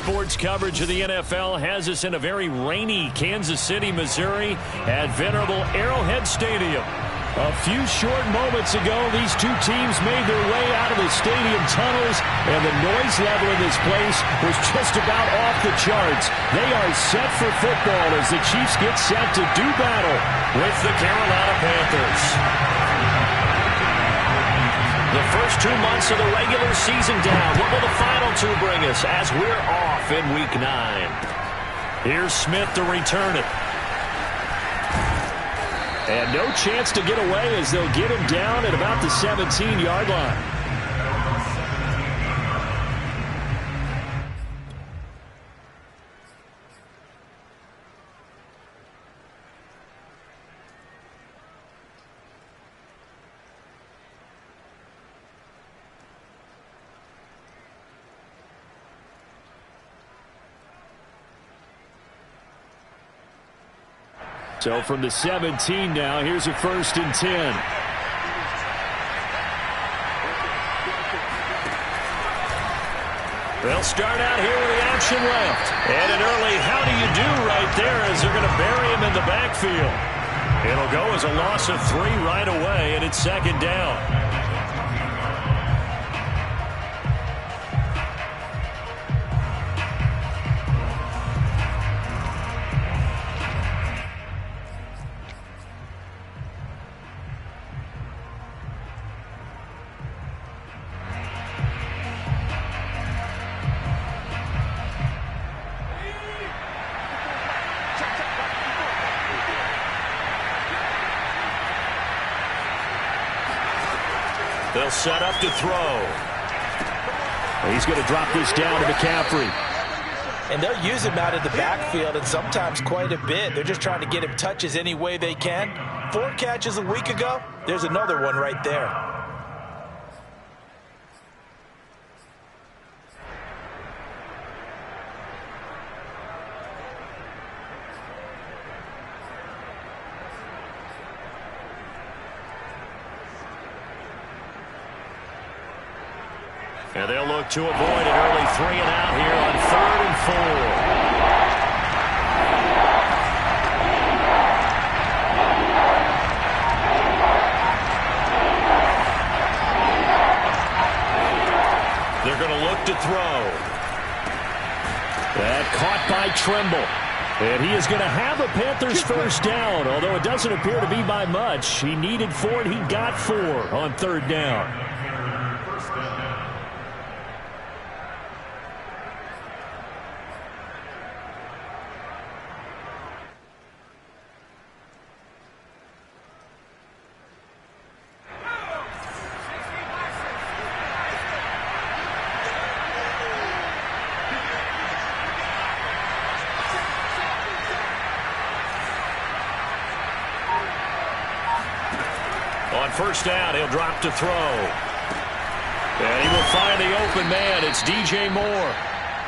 sports coverage of the NFL has us in a very rainy Kansas City, Missouri at venerable Arrowhead Stadium. A few short moments ago, these two teams made their way out of the stadium tunnels, and the noise level in this place was just about off the charts. They are set for football as the Chiefs get set to do battle with the Carolina Panthers. The first 2 months of the regular season down. What will the final two bring us as we're off in Week 9? Here's Smith to return it. And no chance to get away as they'll get him down at about the 17-yard line. So from the 17 now, here's a 1st and 10. They'll start out here with the option left. And an early how do you do right there as they're going to bury him in the backfield. It'll go as a loss of 3 right away, and it's 2nd down. They'll set up to throw. He's going to drop this down to McCaffrey. And they'll use him out in the backfield, and sometimes quite a bit. They're just trying to get him touches any way they can. 4 catches a week ago. There's another one right there. And they'll look to avoid an early 3 and out here on 3rd and 4. They're going to look to throw. That caught by Trimble. And he is going to have a Panthers 1st down, although it doesn't appear to be by much. He needed 4, and he got 4 on 3rd down. On 1st down, he'll drop to throw. And he will find the open man. It's DJ Moore.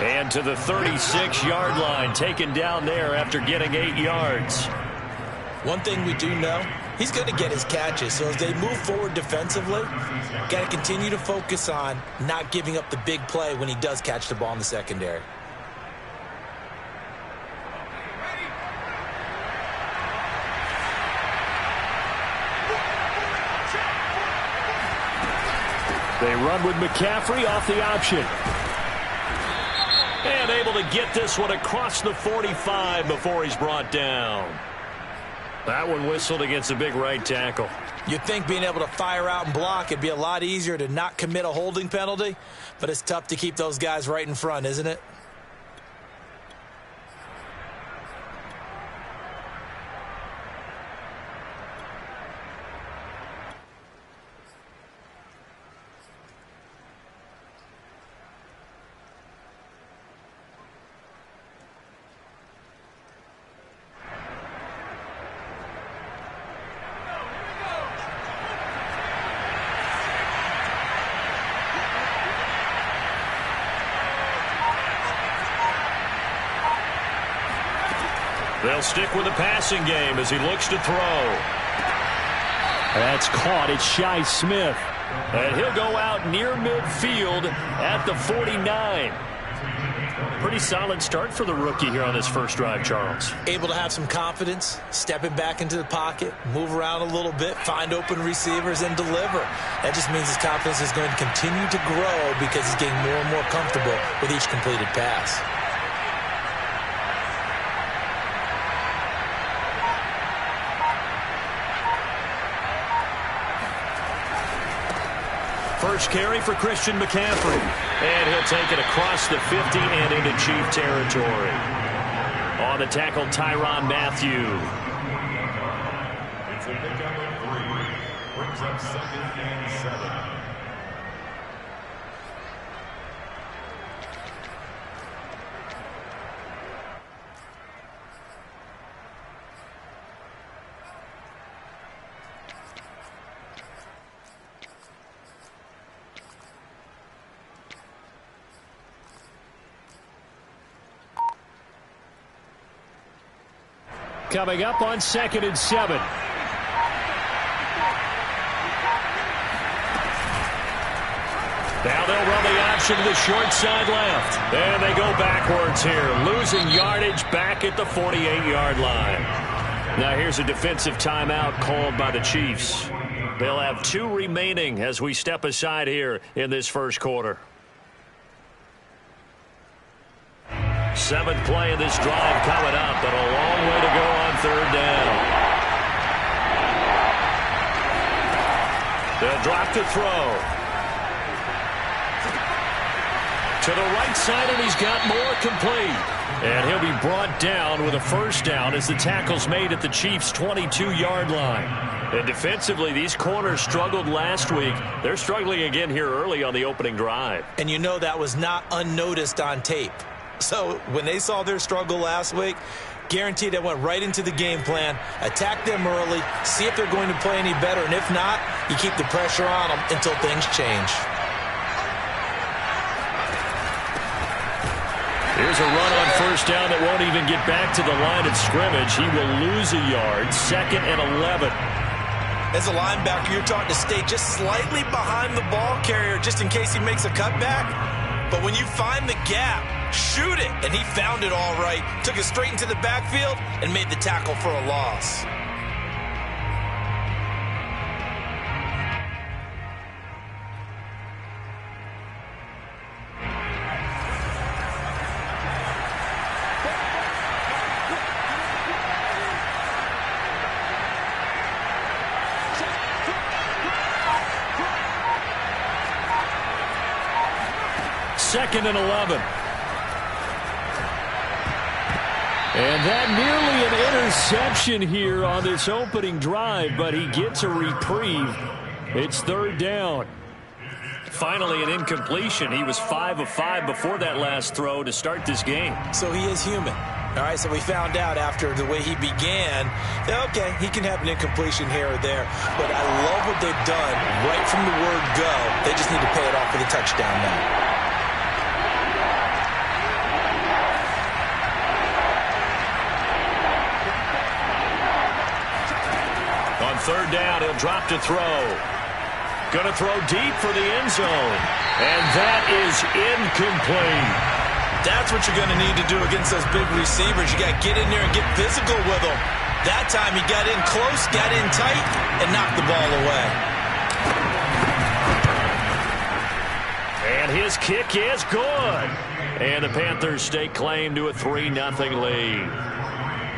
And to the 36-yard line, taken down there after getting 8 yards. One thing we do know, he's going to get his catches. So as they move forward defensively, got to continue to focus on not giving up the big play when he does catch the ball in the secondary. They run with McCaffrey off the option. And able to get this one across the 45 before he's brought down. That one whistled against a big right tackle. You'd think being able to fire out and block, it'd be a lot easier to not commit a holding penalty, but it's tough to keep those guys right in front, isn't it? They'll stick with the passing game as he looks to throw. That's caught. It's Shi Smith. And he'll go out near midfield at the 49. Pretty solid start for the rookie here on his first drive, Charles. Able to have some confidence, stepping back into the pocket, move around a little bit, find open receivers, and deliver. That just means his confidence is going to continue to grow because he's getting more and more comfortable with each completed pass. First carry for Christian McCaffrey. And he'll take it across the 50 and into Chief territory. On the tackle, Tyrann Mathieu. It's a pickup of 3. Brings up 2nd and 7. Coming up on 2nd and 7. Now they'll run the option to the short side left. And they go backwards here, losing yardage back at the 48-yard line. Now here's a defensive timeout called by the Chiefs. They'll have 2 remaining as we step aside here in this first quarter. 7th play of this drive coming up, but a long way to go on 3rd down. They'll drop to throw. To the right side, and he's got more complete. And he'll be brought down with a first down as the tackle's made at the Chiefs' 22-yard line. And defensively, these corners struggled last week. They're struggling again here early on the opening drive. And you know that was not unnoticed on tape. So when they saw their struggle last week, guaranteed they went right into the game plan, attack them early, see if they're going to play any better, and if not, you keep the pressure on them until things change. Here's a run on first down that won't even get back to the line of scrimmage. He will lose a yard, 2nd and 11. As a linebacker, you're taught to stay just slightly behind the ball carrier just in case he makes a cutback. But when you find the gap, shoot it. And he found it all right. Took it straight into the backfield and made the tackle for a loss. Second and 11. And that nearly an interception here on this opening drive, but he gets a reprieve. It's 3rd down. Finally an incompletion. He was 5 of 5 before that last throw to start this game. So he is human. All right, so we found out after the way he began that, okay, he can have an incompletion here or there, but I love what they've done right from the word go. They just need to pay it off with a touchdown now. On 3rd down, he'll drop to throw. Going to throw deep for the end zone. And that is incomplete. That's what you're going to need to do against those big receivers. You got to get in there and get physical with them. That time he got in close, got in tight, and knocked the ball away. And his kick is good. And the Panthers stake claim to a 3-0 lead.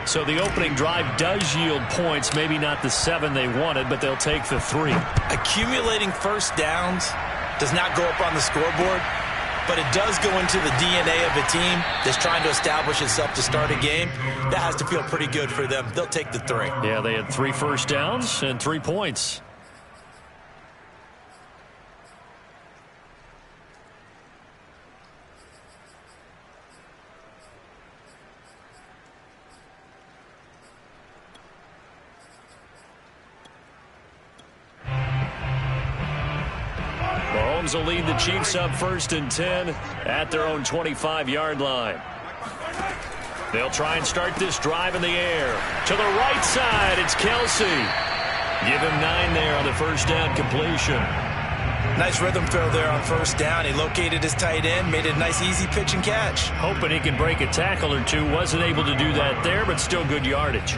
So the opening drive does yield points, maybe not the 7 they wanted, but they'll take the 3. Accumulating first downs does not go up on the scoreboard, but it does go into the DNA of a team that's trying to establish itself to start a game. That has to feel pretty good for them. They'll take the 3. Yeah, they had 3 first downs and 3 points. Mahomes will lead the Chiefs up 1st and 10 at their own 25-yard line. They'll try and start this drive in the air. To the right side, it's Kelsey. Give him 9 there on the first down completion. Nice rhythm throw there on first down. He located his tight end, made it a nice easy pitch and catch. Hoping he can break a tackle or two. Wasn't able to do that there, but still good yardage.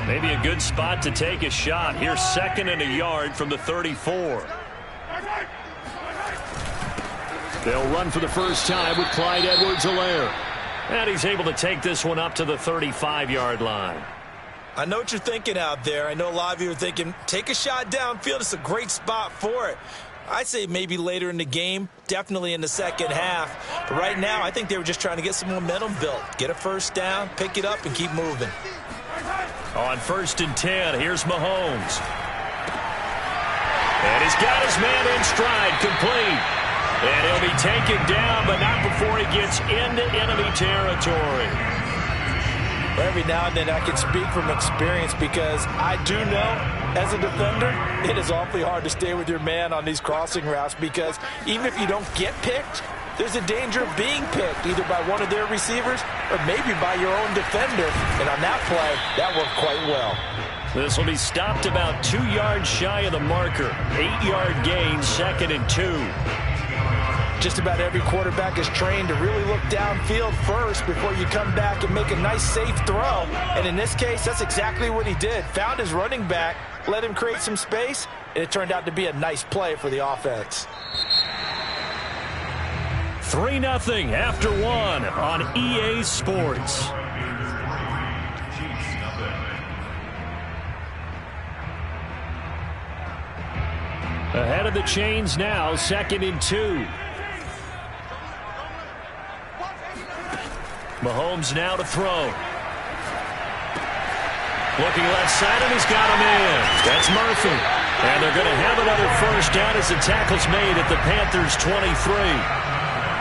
Maybe a good spot to take a shot. Here's 2nd and a yard from the 34. They'll run for the first time with Clyde Edwards-Helaire. And he's able to take this one up to the 35-yard line. I know what you're thinking out there. I know a lot of you are thinking, take a shot downfield. It's a great spot for it. I'd say maybe later in the game, definitely in the second half. But right now, I think they were just trying to get some momentum built. Get a first down, pick it up, and keep moving. On 1st and 10, here's Mahomes. And he's got his man in stride, complete. And he'll be taken down, but not before he gets into enemy territory. Every now and then I can speak from experience because I do know as a defender it is awfully hard to stay with your man on these crossing routes because even if you don't get picked, there's a danger of being picked either by one of their receivers or maybe by your own defender. And on that play, that worked quite well. This will be stopped about 2 yards shy of the marker. 8-yard gain, 2nd and 2. Just about every quarterback is trained to really look downfield first before you come back and make a nice, safe throw. And in this case, that's exactly what he did. Found his running back, let him create some space, and it turned out to be a nice play for the offense. 3-0 after 1 on EA Sports. Ahead of the chains now, 2nd and 2. Mahomes now to throw. Looking left side, and he's got him in. That's Murphy. And they're going to have another first down as the tackle's made at the Panthers' 23.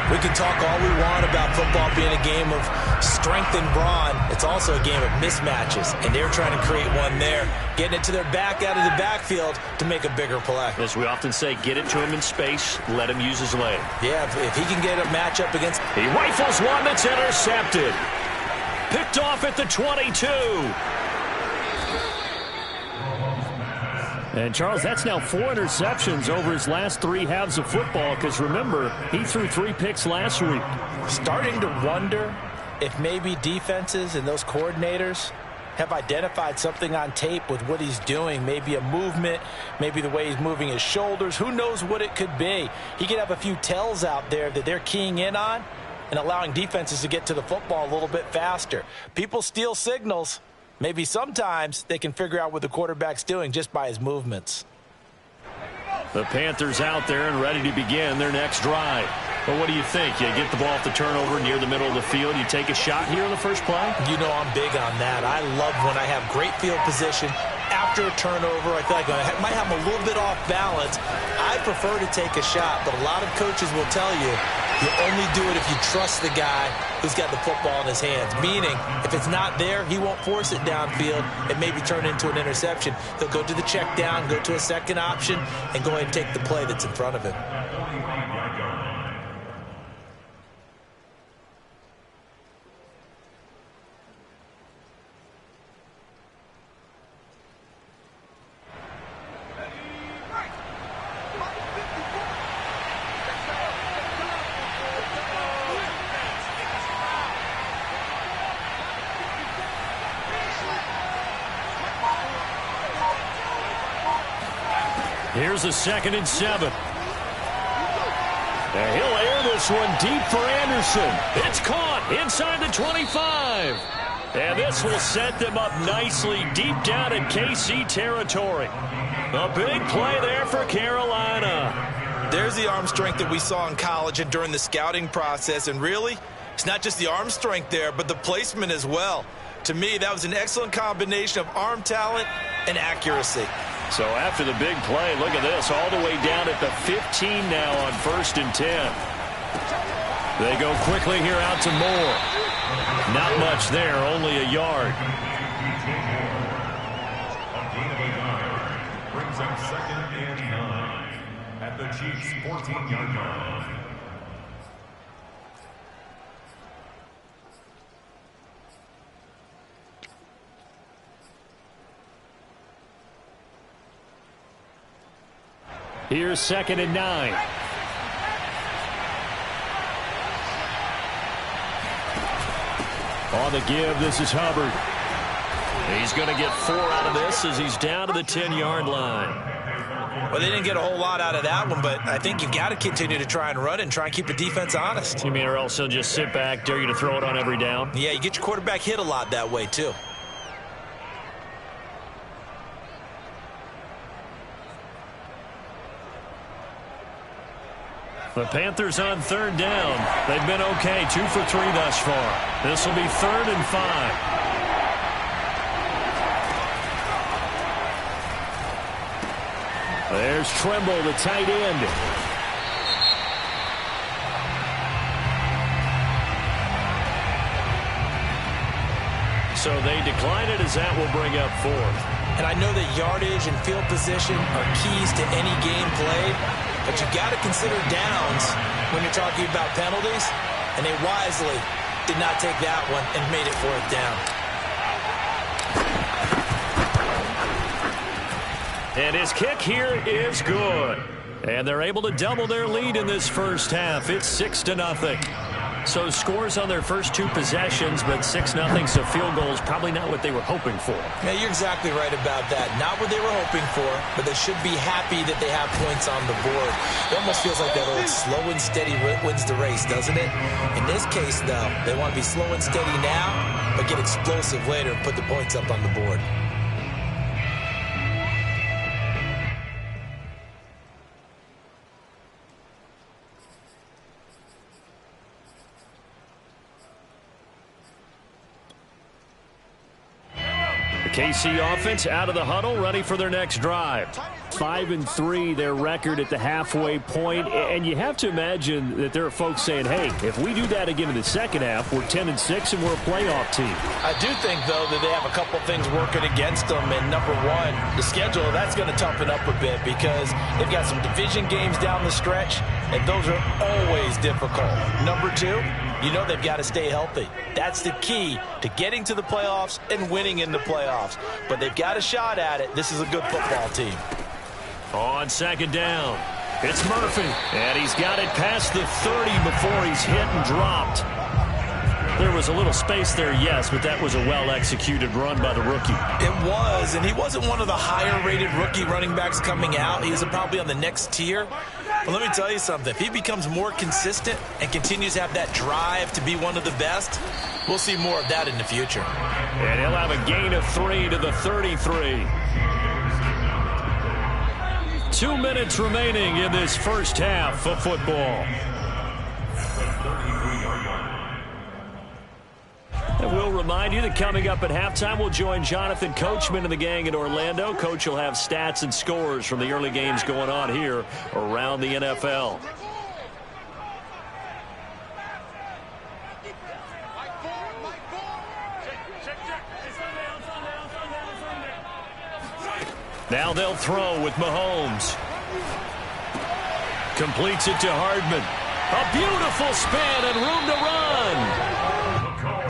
We can talk all we want about football being a game of strength and brawn. It's also a game of mismatches, and they're trying to create one there, getting it to their back out of the backfield to make a bigger play. As we often say, get it to him in space, let him use his leg. Yeah, if he can get a matchup against... He rifles one that's intercepted. Picked off at the 22. And, Charles, that's now 4 interceptions over his last 3 halves of football because, remember, he threw 3 picks last week. Starting to wonder if maybe defenses and those coordinators have identified something on tape with what he's doing, maybe a movement, maybe the way he's moving his shoulders. Who knows what it could be? He could have a few tells out there that they're keying in on and allowing defenses to get to the football a little bit faster. People steal signals. Maybe sometimes they can figure out what the quarterback's doing just by his movements. The Panthers out there and ready to begin their next drive. But what do you think? You get the ball off the turnover near the middle of the field. You take a shot here in the first play? You know I'm big on that. I love when I have great field position after a turnover. I feel like I might have a little bit off balance. I prefer to take a shot, but a lot of coaches will tell you you only do it if you trust the guy who's got the football in his hands. Meaning, if it's not there, he won't force it downfield and maybe turn it into an interception. He'll go to the check down, go to a second option, and go ahead and take the play that's in front of him. Here's a 2nd and 7. And he'll air this one deep for Anderson. It's caught inside the 25. And this will set them up nicely deep down in KC territory. A big play there for Carolina. There's the arm strength that we saw in college and during the scouting process. And really, it's not just the arm strength there, but the placement as well. To me, that was an excellent combination of arm talent and accuracy. So after the big play, look at this, all the way down at the 15 now on 1st and 10. They go quickly here out to Moore. Not much there, only a yard. Brings up 2nd and 9 at the Chiefs' 14-yard line. Here's 2nd and 9. On the give, this is Hubbard. He's going to get 4 out of this as he's down to the 10-yard line. Well, they didn't get a whole lot out of that one, but I think you've got to continue to try and run and try and keep the defense honest. You mean or else he'll just sit back, dare you to throw it on every down? Yeah, you get your quarterback hit a lot that way, too. The Panthers on 3rd down. They've been okay, 2 for 3 thus far. This will be 3rd and 5. There's Trimble, the tight end. So they decline it as that will bring up 4th. And I know that yardage and field position are keys to any game played, but you got to consider downs when you're talking about penalties, and they wisely did not take that one and made it 4th down. And his kick here is good. And they're able to double their lead in this first half. It's 6-0. So scores on their first 2 possessions, but 6-0, so field goals probably not what they were hoping for. Yeah, you're exactly right about that. Not what they were hoping for, but they should be happy that they have points on the board. It almost feels like that old slow and steady wins the race, doesn't it? In this case, though, they want to be slow and steady now, but get explosive later and put the points up on the board. KC offense out of the huddle, ready for their next drive. 5-3, their record at the halfway point, and you have to imagine that there are folks saying, hey, if we do that again in the second half, we're 10-6 and we're a playoff team. I do think, though, that they have a couple things working against them, and number one, the schedule, that's going to toughen up a bit because they've got some division games down the stretch, and those are always difficult. Number two, you know they've got to stay healthy. That's the key to getting to the playoffs and winning in the playoffs. But they've got a shot at it. This is a good football team. On 2nd down, it's Murphy. And he's got it past the 30 before he's hit and dropped. There was a little space there, yes, but that was a well-executed run by the rookie. It was, and he wasn't one of the higher-rated rookie running backs coming out. He was probably on the next tier. But let me tell you something. If he becomes more consistent and continues to have that drive to be one of the best, we'll see more of that in the future. And he'll have a gain of 3 to the 33. 2 minutes remaining in this first half of football. And we'll remind you that coming up at halftime, we'll join Jonathan Coachman and the gang in Orlando. Coach will have stats and scores from the early games going on here around the NFL. Now they'll throw with Mahomes. Completes it to Hardman. A beautiful spin and room to run.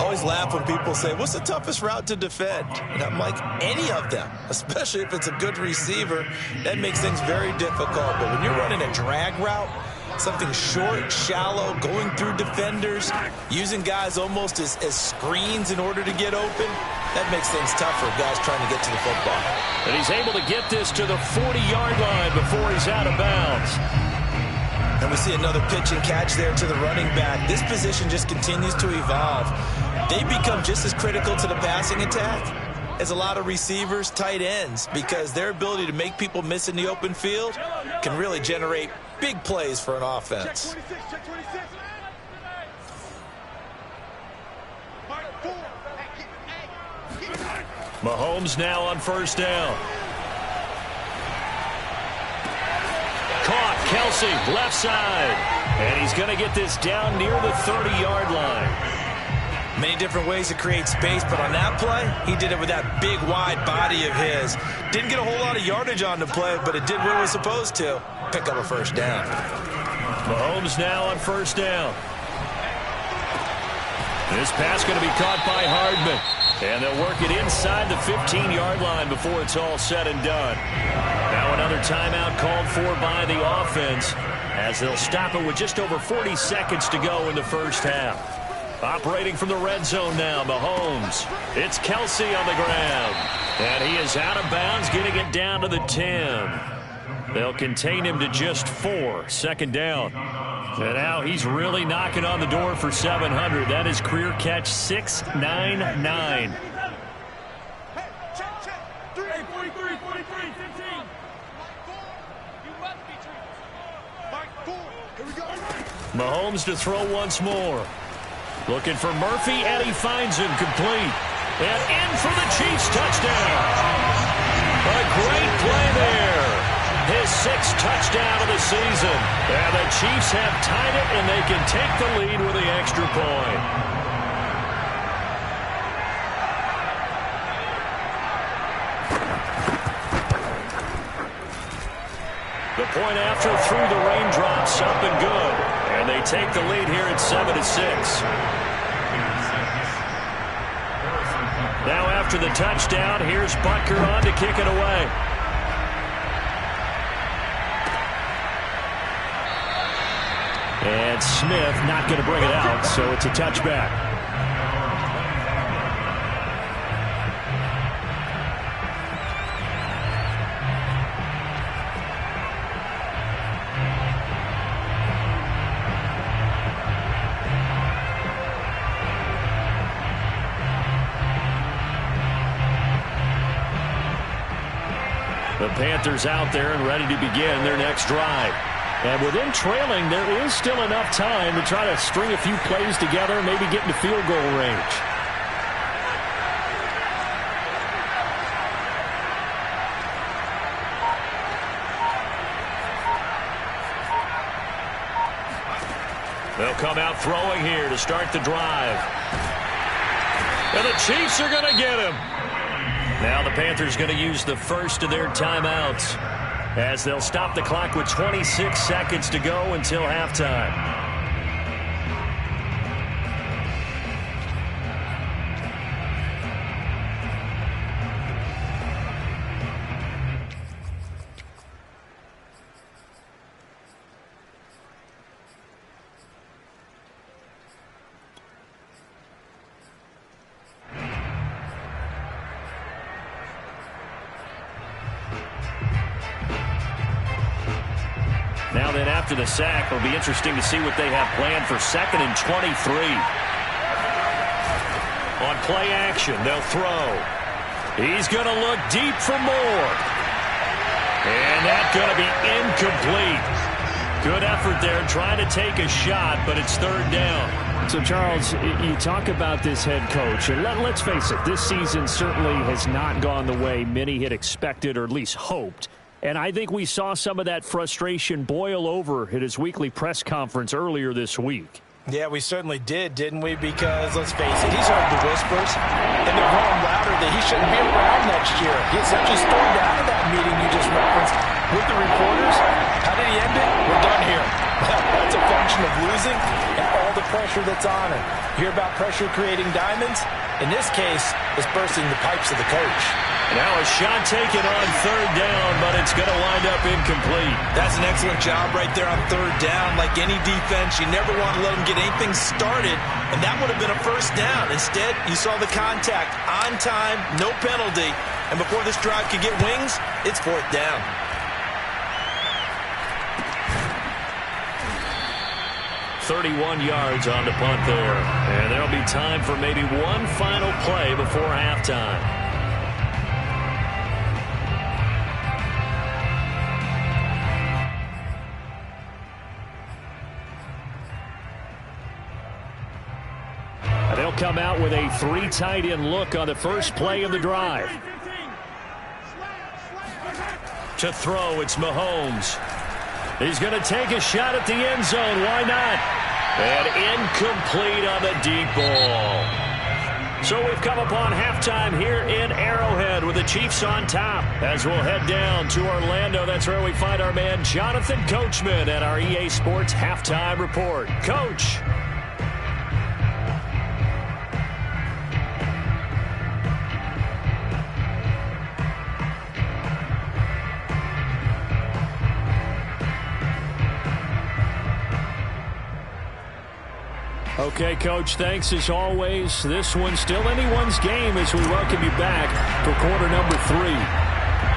Always laugh when people say, what's the toughest route to defend? And I'm like, any of them, especially if it's a good receiver. That makes things very difficult. But when you're running a drag route, something short, shallow, going through defenders, using guys almost as screens in order to get open, that makes things tough for guys trying to get to the football. And he's able to get this to the 40-yard line before he's out of bounds. And we see another pitch and catch there to the running back. This position just continues to evolve. They become just as critical to the passing attack as a lot of receivers, tight ends, because their ability to make people miss in the open field can really generate big plays for an offense. Mahomes now on 1st down. Caught, Kelsey, left side. And he's going to get this down near the 30-yard line. Many different ways to create space, but on that play, he did it with that big, wide body of his. Didn't get a whole lot of yardage on the play, but it did what it was supposed to. Pick up a 1st down. Mahomes now on 1st down. This pass going to be caught by Hardman. And they'll work it inside the 15-yard line before it's all said and done. Now another timeout called for by the offense as they'll stop it with just over 40 seconds to go in the first half. Operating from the red zone now, Mahomes. It's Kelsey on the ground. And he is out of bounds, getting it down to the 10. They'll contain him to just 4. Second down. And now he's really knocking on the door for 700. That is career catch 699. Mahomes to throw once more. Looking for Murphy, and he finds him complete. And in for the Chiefs touchdown. A great play there. His 6th touchdown of the season. And the Chiefs have tied it, and they can take the lead with the extra point. The point after through the raindrops, up and good. And they take the lead here at 7-6. Now after the touchdown, here's Butker on to kick it away. And Smith not going to bring it out, so it's a touchback. The Panthers out there and ready to begin their next drive. And with them trailing, there is still enough time to try to string a few plays together and maybe get into field goal range. They'll come out throwing here to start the drive. And the Chiefs are going to get him. Now the Panthers going to use the first of their timeouts as they'll stop the clock with 26 seconds to go until halftime. Now then, after the sack, it'll be interesting to see what they have planned for 2nd and 23. On play action, they'll throw. He's going to look deep for more. And that's going to be incomplete. Good effort there trying to take a shot, but it's 3rd down. So, Charles, you talk about this head coach, and let's face it, this season certainly has not gone the way many had expected or at least hoped. And I think we saw some of that frustration boil over at his weekly press conference earlier this week. Yeah, we certainly did, didn't we? Because, let's face it, he's heard the whispers, and they're growing louder that he shouldn't be around next year. He essentially stormed out of that meeting you just referenced with the reporters. How did he end it? We're done here. That's a function of losing and all the pressure that's on him. Hear about pressure creating diamonds? In this case, it's bursting the pipes of the coach. Now a shot taken on 3rd down, but it's going to wind up incomplete. That's an excellent job right there on 3rd down. Like any defense, you never want to let them get anything started, and that would have been a 1st down. Instead, you saw the contact on time, no penalty, and before this drive could get wings, it's 4th down. .31 yards on the punt there, and there'll be time for maybe one final play before halftime. They'll come out with a 3 tight end look on the first play of the drive. To throw, it's Mahomes. He's going to take a shot at the end zone. Why not? And incomplete on the deep ball. So we've come upon halftime here in Arrowhead with the Chiefs on top. As we'll head down to Orlando, that's where we find our man Jonathan Coachman at our EA Sports Halftime Report. Coach. Okay, Coach, thanks as always. This one's still anyone's game as we welcome you back for quarter number 3.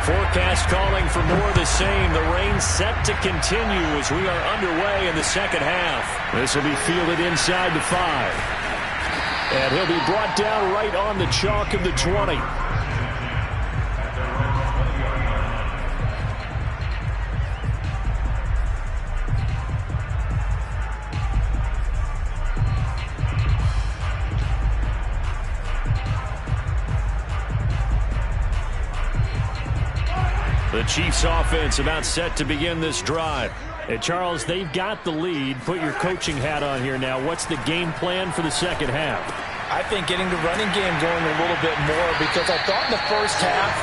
Forecast calling for more of the same. The rain set to continue as we are underway in the second half. This will be fielded inside the 5. And he'll be brought down right on the chalk of the 20. The Chiefs offense about set to begin this drive. And Charles, they've got the lead. Put your coaching hat on here now. What's the game plan for the second half? I think getting the running game going a little bit more, because I thought in the first half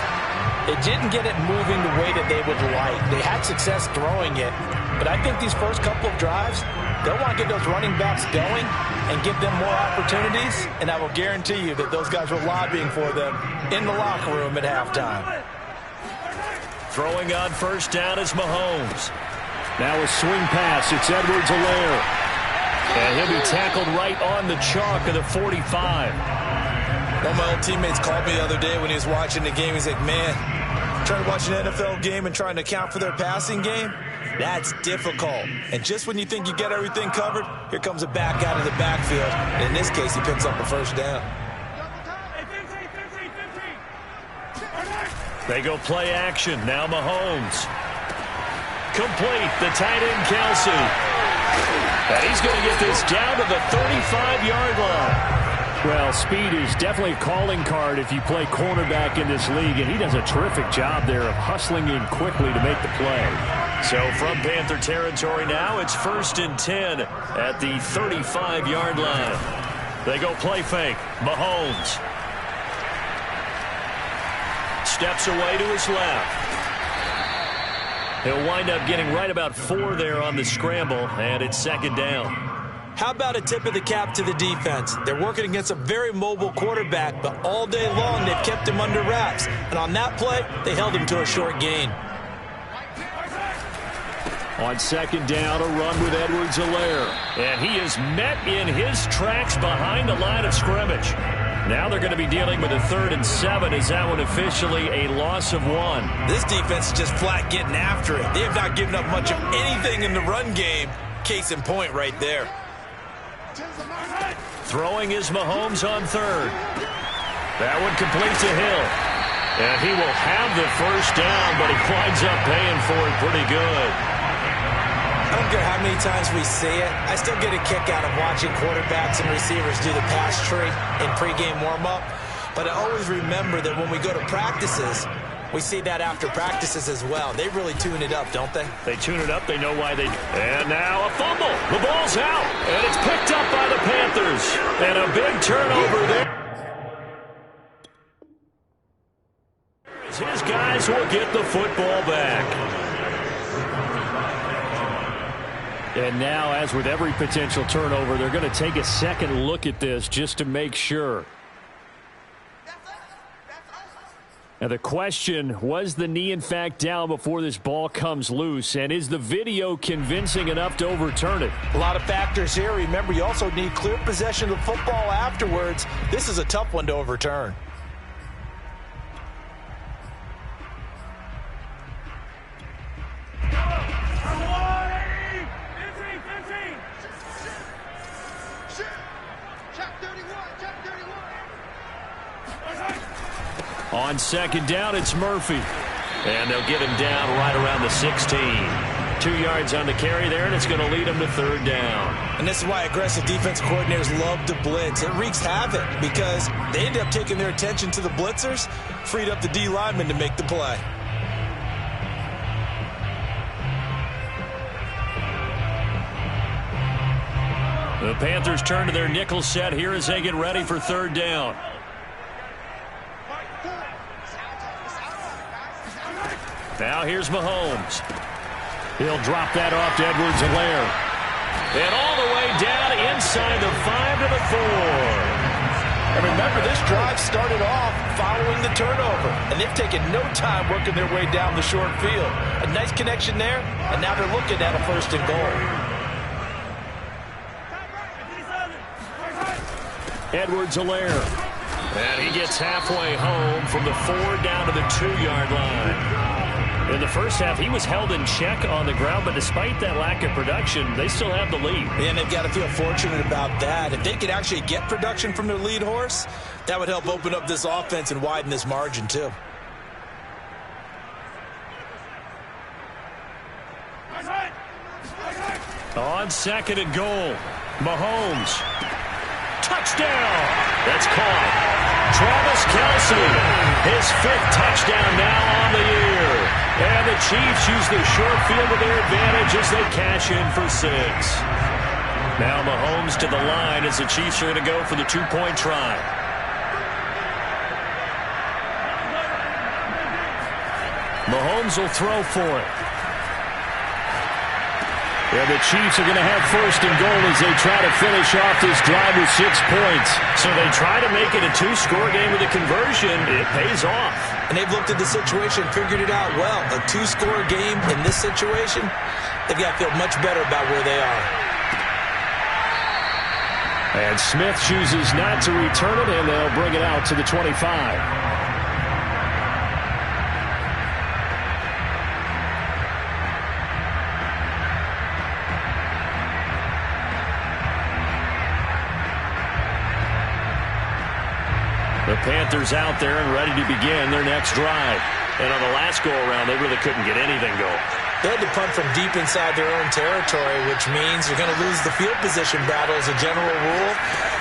it didn't get it moving the way that they would like. They had success throwing it, but I think these first couple of drives, they'll want to get those running backs going and give them more opportunities, and I will guarantee you that those guys were lobbying for them in the locker room at halftime. Throwing on first down is Mahomes. Now a swing pass. It's Edwards-Helaire. And he'll be tackled right on the chalk of the 45. One of my old teammates called me the other day when he was watching the game. He's like, man, trying to watch an NFL game and trying to account for their passing game, that's difficult. And just when you think you get everything covered, here comes a back out of the backfield. And in this case, he picks up a first down. They go play action. Now Mahomes. Complete. The tight end, Kelsey. And he's going to get this down to the 35-yard line. Well, speed is definitely a calling card if you play cornerback in this league, and he does a terrific job there of hustling in quickly to make the play. So from Panther territory now, it's 1st and 10 at the 35-yard line. They go play fake. Mahomes steps away to his left. He'll wind up getting right about 4 there on the scramble, and it's 2nd down. How about a tip of the cap to the defense? They're working against a very mobile quarterback, but all day long they've kept him under wraps. And on that play, they held him to a short gain. On 2nd down, a run with Edwards-Helaire. And he is met in his tracks behind the line of scrimmage. Now they're going to be dealing with a 3rd and 7. Is that one officially a loss of 1? This defense is just flat getting after it. They have not given up much of anything in the run game. Case in point right there. Throwing is Mahomes on 3rd. That one complete to Hill. And he will have the first down, but he winds up paying for it pretty good. I don't care how many times we see it. I still get a kick out of watching quarterbacks and receivers do the pass tree in pregame warm-up. But I always remember that when we go to practices, we see that after practices as well. They really tune it up, don't they? They tune it up. They know why they do. And now a fumble. The ball's out. And it's picked up by the Panthers. And a big turnover there. His guys will get the football back. And now, as with every potential turnover, they're going to take a second look at this just to make sure. Now the question, was the knee in fact down before this ball comes loose? And is the video convincing enough to overturn it? A lot of factors here. Remember, you also need clear possession of the football afterwards. This is a tough one to overturn. On 2nd down, it's Murphy. And they'll get him down right around the 16. 2 yards on the carry there, and it's going to lead him to 3rd down. And this is why aggressive defense coordinators love to blitz. It wreaks havoc because they end up taking their attention to the blitzers, freed up the D lineman to make the play. The Panthers turn to their nickel set here as they get ready for 3rd down. Now here's Mahomes. He'll drop that off to Edwards-Helaire. And all the way down inside the 5 to the 4. And remember, this drive started off following the turnover. And they've taken no time working their way down the short field. A nice connection there, and now they're looking at a 1st and goal. Edwards-Helaire. And he gets halfway home from the 4 down to the 2-yard line. In the first half, he was held in check on the ground, but despite that lack of production, they still have the lead. And they've got to feel fortunate about that. If they could actually get production from their lead horse, that would help open up this offense and widen this margin too. On 2nd and goal, Mahomes. Touchdown! That's caught. Travis Kelce, his 5th touchdown now on the year. And the Chiefs use the short field to their advantage as they cash in for 6. Now Mahomes to the line as the Chiefs are going to go for the 2-point try. Mahomes will throw for it. Yeah, the Chiefs are going to have 1st and goal as they try to finish off this drive with 6 points. So they try to make it a 2-score game with a conversion. It pays off. And they've looked at the situation, figured it out well. A 2-score game in this situation, they've got to feel much better about where they are. And Smith chooses not to return it, and they'll bring it out to the 25. The Panthers out there and ready to begin their next drive. And on the last go-around, they really couldn't get anything going. They had to punt from deep inside their own territory, which means you're going to lose the field position battle as a general rule.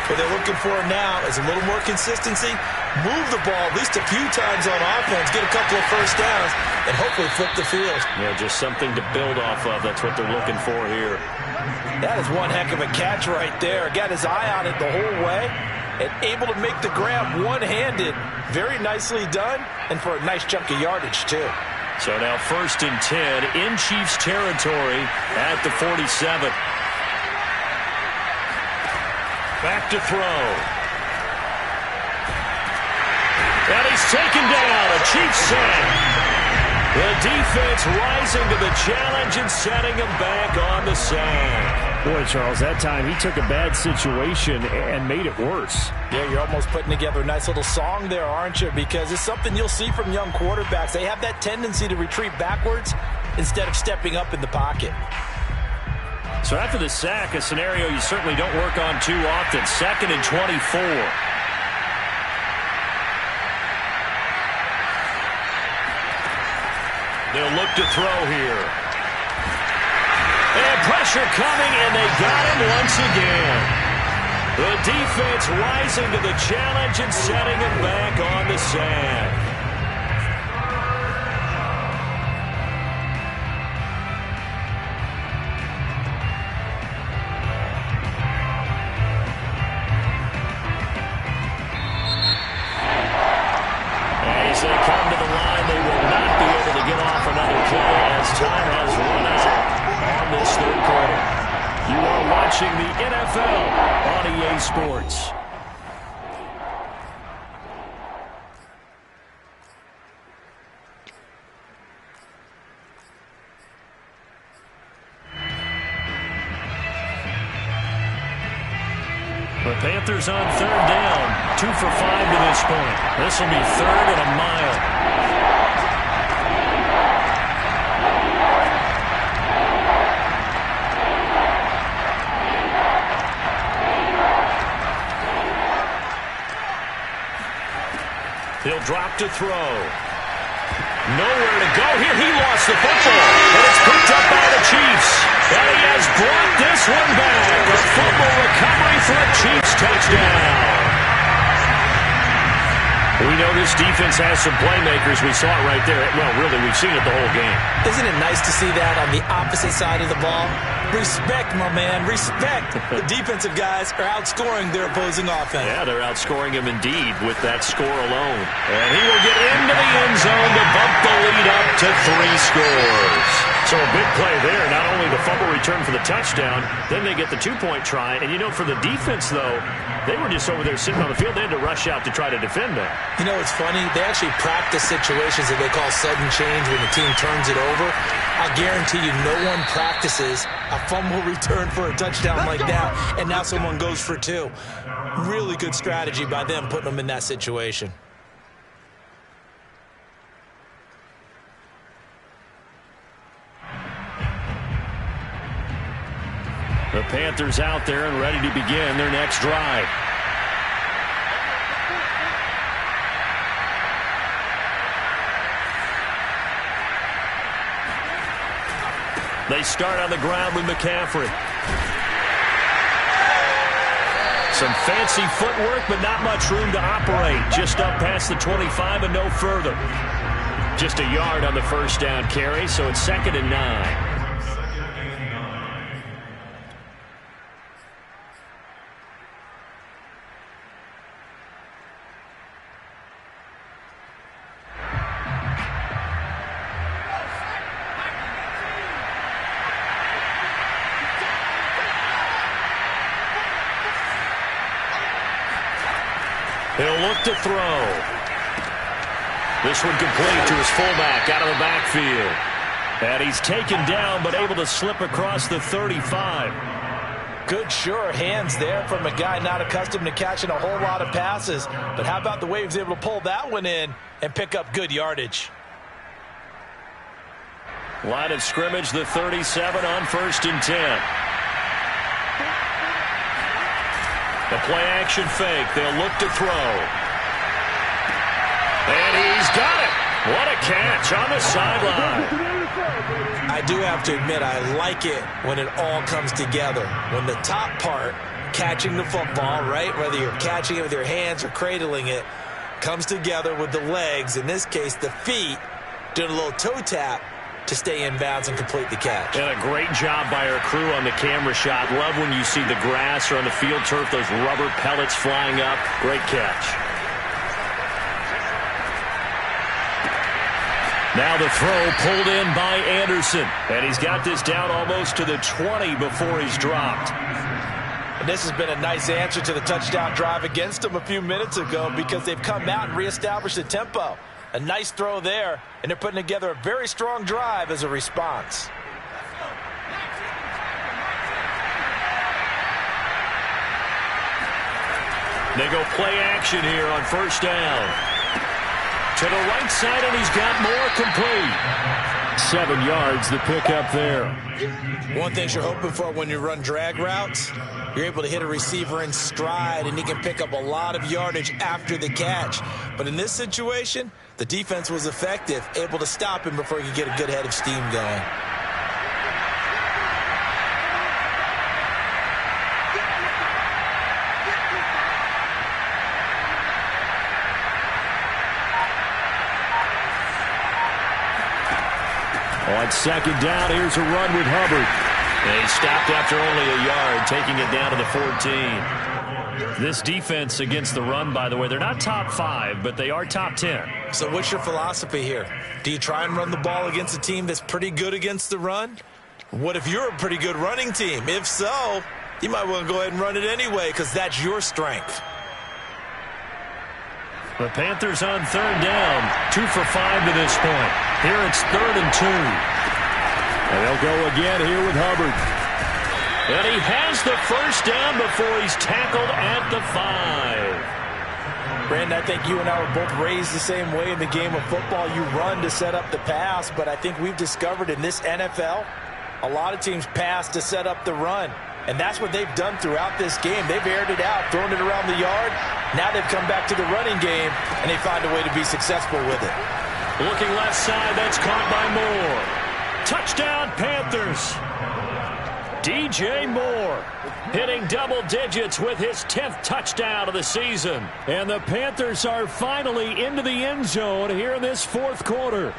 What they're looking for now is a little more consistency, move the ball at least a few times on offense, get a couple of 1st downs, and hopefully flip the field. Yeah, just something to build off of. That's what they're looking for here. That is one heck of a catch right there. Got his eye on it the whole way. And able to make the grab one-handed. Very nicely done, and for a nice chunk of yardage, too. So now 1st and 10 in Chiefs territory at the 47. Back to throw. And he's taken down. A Chiefs sack. The defense rising to the challenge and setting him back on the sack. Boy, Charles, that time he took a bad situation and made it worse. Yeah, you're almost putting together a nice little song there, aren't you? Because it's something you'll see from young quarterbacks. They have that tendency to retreat backwards instead of stepping up in the pocket. So after the sack, a scenario you certainly don't work on too often. 2nd and 24. They'll look to throw here. And pressure coming, and they got him once again. The defense rising to the challenge and setting him back on the sack. As they come to the line, they will not be able to get off another play as time has run out on this 3rd quarter. You are watching the NFL on EA Sports. The Panthers on 3rd down, 2 for 5 to this point. This will be 3rd and a mile. He'll drop to throw. Nowhere to go here. He lost the football, but it's picked up by the Chiefs. And he has brought this one back. A fumble recovery for a Chiefs touchdown. We know this defense has some playmakers. We saw it right there. Well, really, we've seen it the whole game. Isn't it nice to see that on the opposite side of the ball? Respect, my man, respect. The defensive guys are outscoring their opposing offense. Yeah, they're outscoring him indeed with that score alone. And he will get into the end zone to bump the lead up to 3 scores. So a big play there. Not only the fumble return for the touchdown, then they get the two-point try. And, you know, for the defense, though, they were just over there sitting on the field. They had to rush out to try to defend that. You know, it's funny. They actually practice situations that they call sudden change when the team turns it over. I guarantee you no one practices a fumble return for a touchdown like that, and now someone goes for two. Really good strategy by them putting them in that situation. The Panthers out there and ready to begin their next drive. They start on the ground with McCaffrey. Some fancy footwork, but not much room to operate. Just up past the 25 and no further. Just a yard on the first down carry, so it's 2nd and 9. He'll look to throw. This one complete to his fullback out of the backfield. And he's taken down but able to slip across the 35. Good, sure hands there from a guy not accustomed to catching a whole lot of passes. But how about the way he was able to pull that one in and pick up good yardage? Line of scrimmage, the 37 on 1st and 10. The play-action fake. They'll look to throw. And he's got it. What a catch on the sideline. I do have to admit, I like it when it all comes together. When the top part, catching the football, right, whether you're catching it with your hands or cradling it, comes together with the legs, in this case the feet, doing a little toe tap to stay in bounds and complete the catch. And a great job by our crew on the camera shot. Love when you see the grass or on the field turf, those rubber pellets flying up. Great catch. Now the throw pulled in by Anderson. And he's got this down almost to the 20 before he's dropped. And this has been a nice answer to the touchdown drive against them a few minutes ago because they've come out and reestablished the tempo. A nice throw there, and they're putting together a very strong drive as a response. They go play action here on 1st down. To the right side, and he's got more complete. 7 yards, the pickup there. One thing you're hoping for when you run drag routes, you're able to hit a receiver in stride, and he can pick up a lot of yardage after the catch. But in this situation, the defense was effective, able to stop him before he could get a good head of steam going. On 2nd down, here's a run with Hubbard. And he stopped after only a yard, taking it down to the 14. This defense against the run, by the way, they're not top 5, but they are top 10. So what's your philosophy here? Do you try and run the ball against a team that's pretty good against the run? What if you're a pretty good running team? If so, you might want to go ahead and run it anyway because that's your strength. The Panthers on 3rd down, 2 for 5 to this point. Here it's 3rd and 2. And they'll go again here with Hubbard. And he has the first down before he's tackled at the 5. Brandon, I think you and I were both raised the same way in the game of football. You run to set up the pass, but I think we've discovered in this NFL, a lot of teams pass to set up the run. And that's what they've done throughout this game. They've aired it out, thrown it around the yard. Now they've come back to the running game, and they find a way to be successful with it. Looking left side, that's caught by Moore. Touchdown, Panthers. DJ Moore hitting double digits with his 10th touchdown of the season. And the Panthers are finally into the end zone here in this 4th quarter.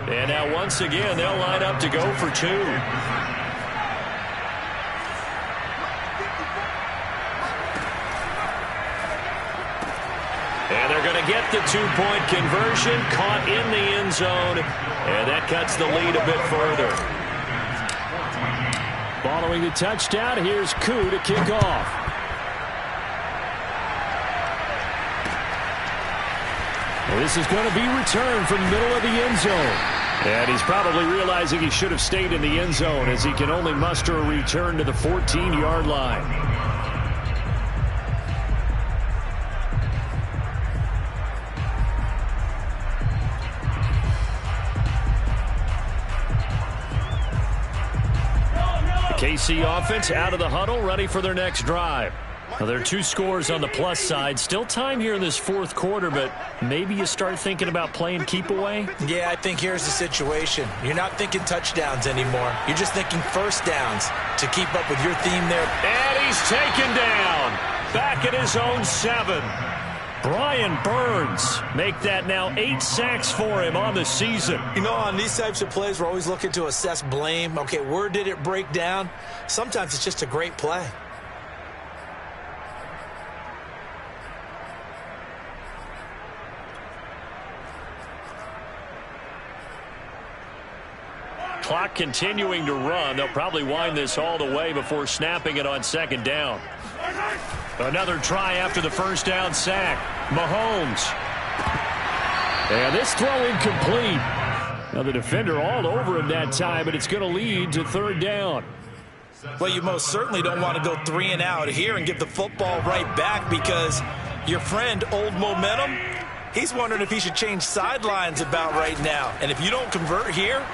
And now once again, they'll line up to go for 2. And they're going to get the two-point conversion, caught in the end zone, and that cuts the lead a bit further. Following the touchdown, here's Koo to kick off. This is going to be returned from the middle of the end zone. And he's probably realizing he should have stayed in the end zone as he can only muster a return to the 14-yard line. KC offense out of the huddle, ready for their next drive. Well, there are two scores on the plus side. Still time here in this fourth quarter, but maybe you start thinking about playing keep away? Yeah, I think here's the situation. You're not thinking touchdowns anymore. You're just thinking first downs to keep up with your theme there. And he's taken down. Back at his own 7. Brian Burns make that now 8 sacks for him on the season. You know, on these types of plays, we're always looking to assess blame. Okay, where did it break down? Sometimes it's just a great play. Clock continuing to run. They'll probably wind this all the way before snapping it on second down. Another try after the first down sack. Mahomes. And this throw incomplete. Now the defender all over him that time, but it's going to lead to third down. Well, you most certainly don't want to go 3 and out here and give the football right back because your friend, Old Momentum, he's wondering if he should change sidelines about right now. And if you don't convert here,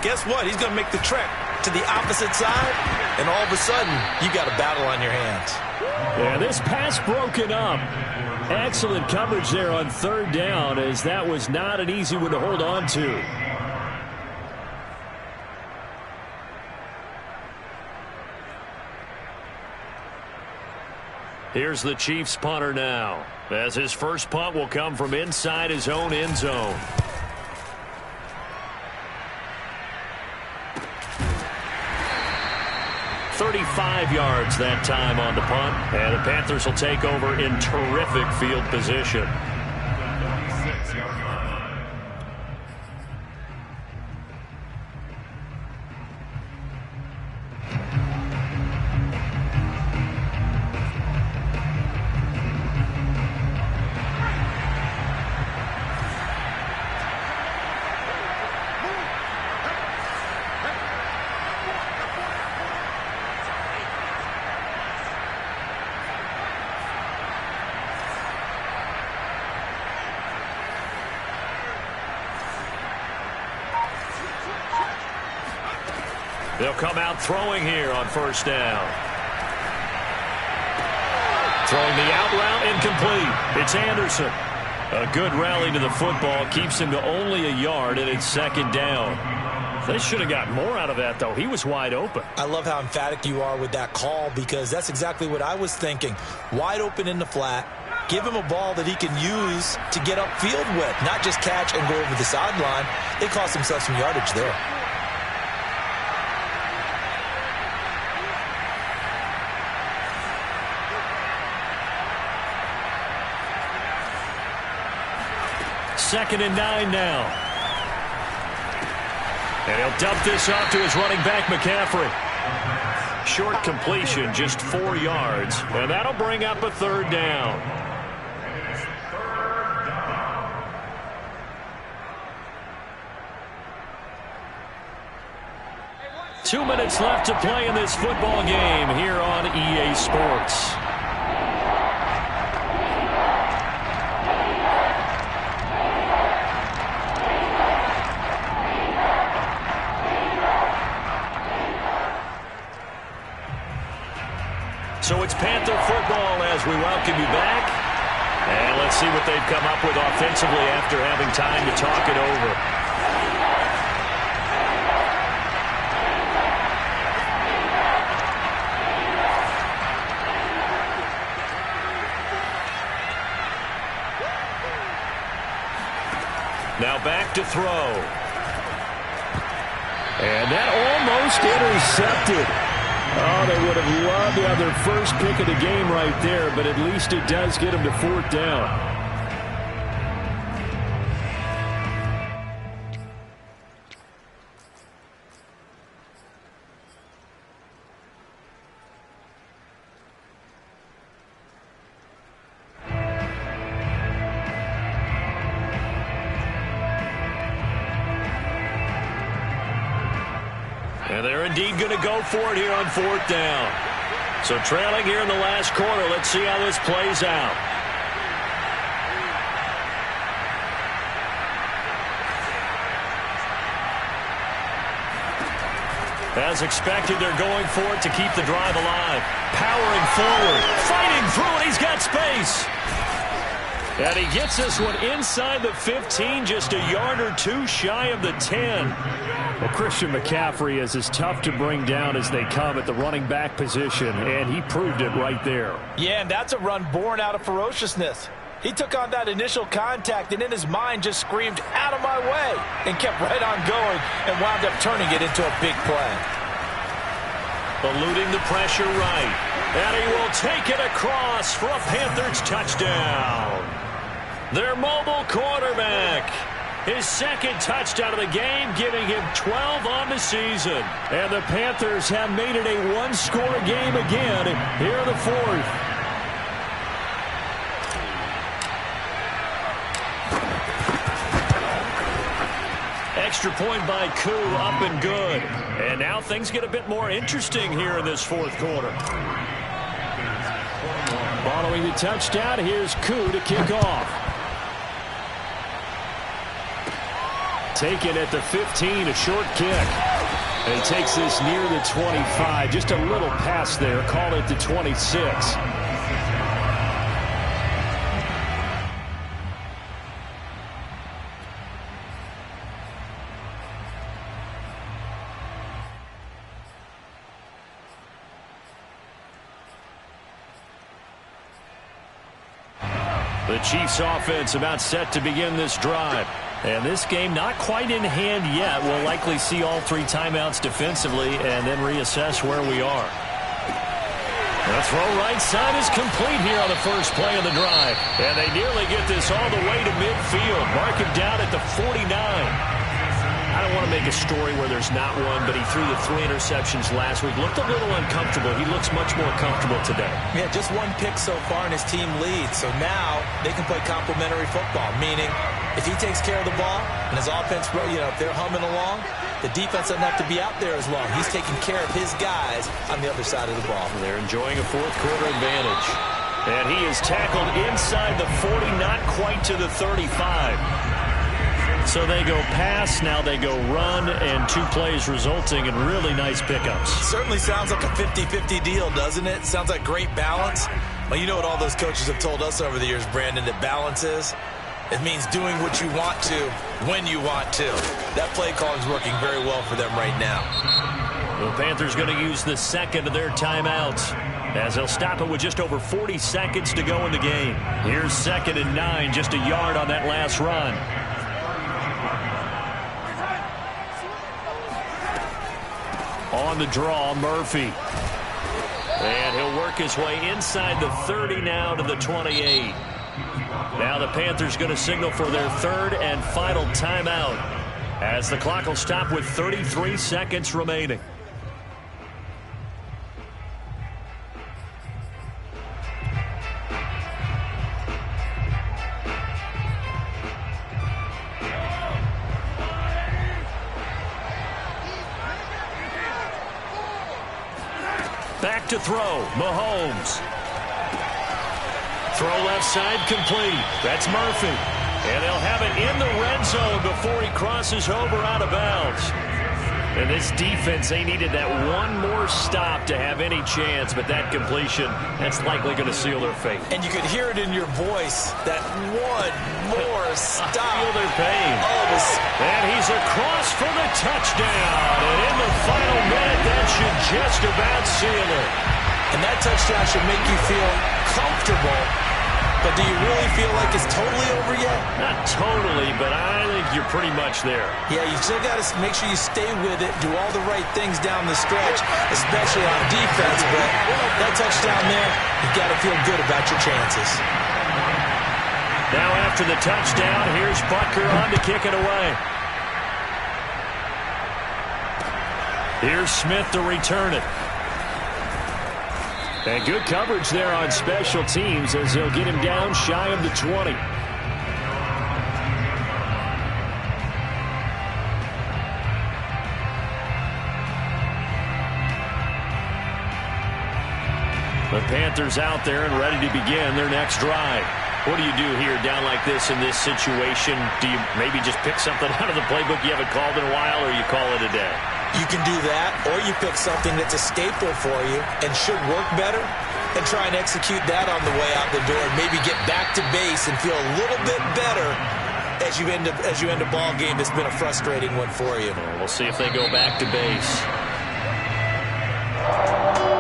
guess what? He's going to make the trek to the opposite side, and all of a sudden, you got a battle on your hands. Yeah, this pass broken up. Excellent coverage there on third down, as that was not an easy one to hold on to. Here's the Chiefs punter now, as his first punt will come from inside his own end zone. .35 yards that time on the punt, and the Panthers will take over in terrific field position. They'll come out throwing here on first down. Throwing the out route, incomplete. It's Anderson. A good rally to the football keeps him to only a yard, and it's second down. They should have gotten more out of that, though. He was wide open. I love how emphatic you are with that call because that's exactly what I was thinking. Wide open in the flat. Give him a ball that he can use to get upfield with, not just catch and go over the sideline. They cost themselves some yardage there. Second and 9 now. And he'll dump this off to his running back, McCaffrey. Short completion, just 4 yards. And that'll bring up a third down. Two minutes left to play in this football game here on EA Sports. So it's Panther football as we welcome you back. And let's see what they've come up with offensively after having time to talk it over. Now back to throw. And that almost intercepted. Oh, they would have loved to have their first pick of the game right there, but at least it does get them to fourth down. And they're indeed going to go for it here on 4th down. So trailing here in the last quarter. Let's see how this plays out. As expected, they're going for it to keep the drive alive. Powering forward, fighting through it. He's got space. And he gets this one inside the 15, just a yard or two shy of the 10. Well, Christian McCaffrey is as tough to bring down as they come at the running back position, and he proved it right there. Yeah, and that's a run born out of ferociousness. He took on that initial contact and in his mind just screamed, "Out of my way," and kept right on going and wound up turning it into a big play. Eluding the pressure right. And he will take it across for a Panthers touchdown. Their mobile quarterback. His second touchdown of the game, giving him 12 on the season. And the Panthers have made it a one-score game again here in the 4th. Extra point by Koo, up and good. And now things get a bit more interesting here in this 4th quarter. Following the touchdown, here's Koo to kick off. Taken at the 15, a short kick. And he takes this near the 25. Just a little pass there. Call it the 26. The Chiefs offense about set to begin this drive. And this game not quite in hand yet. We'll likely see all 3 timeouts defensively and then reassess where we are. The throw right side is complete here on the first play of the drive. And they nearly get this all the way to midfield. Mark him down at the 49. I don't want to make a story where there's not one, but he threw the 3 interceptions last week. Looked a little uncomfortable. He looks much more comfortable today. Yeah, just 1 pick so far and his team leads. So now they can play complementary football, meaning if he takes care of the ball and his offense, if they're humming along, the defense doesn't have to be out there as long. He's taking care of his guys on the other side of the ball. They're enjoying a 4th quarter advantage. And he is tackled inside the 40, not quite to the 35. So they go pass, now they go run, and 2 plays resulting in really nice pickups. Certainly sounds like a 50-50 deal, doesn't it? Sounds like great balance. Well, you know what all those coaches have told us over the years, Brandon, that balance is? It means doing what you want to when you want to. That play calling is working very well for them right now. The Panthers going to use the second of their timeouts as they'll stop it with just over 40 seconds to go in the game. Here's 2nd and 9, just a yard on that last run. On the draw, Murphy. And he'll work his way inside the 30 now to the 28. Now the Panthers going to signal for their 3rd and final timeout as the clock will stop with 33 seconds remaining. Back to throw, Mahomes. Throw left side complete. That's Murphy. And they'll have it in the red zone before he crosses over out of bounds. And this defense, they needed that one more stop to have any chance, but that completion, that's likely going to seal their fate. And you could hear it in your voice, that one more stop. I feel their pain. Oh, and he's across for the touchdown. And in the final minute, that should just about seal it. And that touchdown should make you feel comfortable. But do you really feel like it's totally over yet? Not totally, but I think you're pretty much there. Yeah, you still got to make sure you stay with it, do all the right things down the stretch, especially on defense. But that touchdown there, you got to feel good about your chances. Now after the touchdown, here's Butker on to kick it away. Here's Smith to return it. And good coverage there on special teams as they'll get him down shy of the 20. The Panthers out there and ready to begin their next drive. What do you do here down like this in this situation? Do you maybe just pick something out of the playbook you haven't called in a while, or you call it a day? You can do that, or you pick something that's a staple for you and should work better and try and execute that on the way out the door and maybe get back to base and feel a little bit better as you end a ball game that's been a frustrating one for you. We'll see if they go back to base.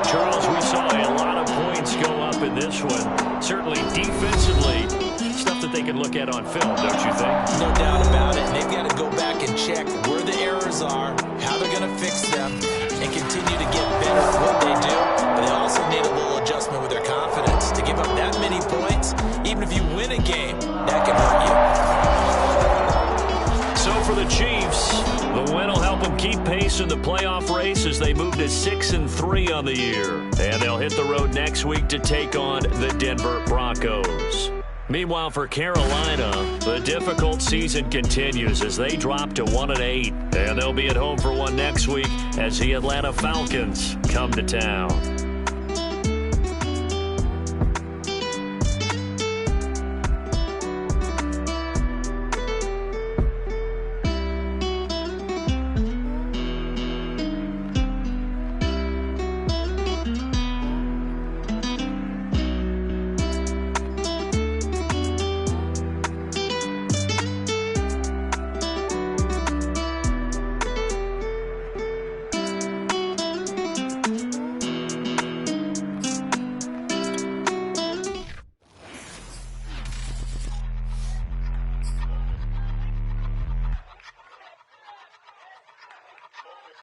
Charles, we saw a lot of points go up in this one. Certainly defensively, stuff that they can look at on film, don't you think? No doubt about it. They've got to go back and check where the errors are, how they're going to fix them, and continue to get better at what they do. But they also need a little adjustment with their confidence. To give up that many points, even if you win a game, that can hurt you. So for the Chiefs, the win will help them keep pace in the playoff race as they move to 6-3 on the year. And they'll hit the road next week to take on the Denver Broncos. Meanwhile, for Carolina, the difficult season continues as they drop to 1-8. And they'll be at home for one next week as the Atlanta Falcons come to town.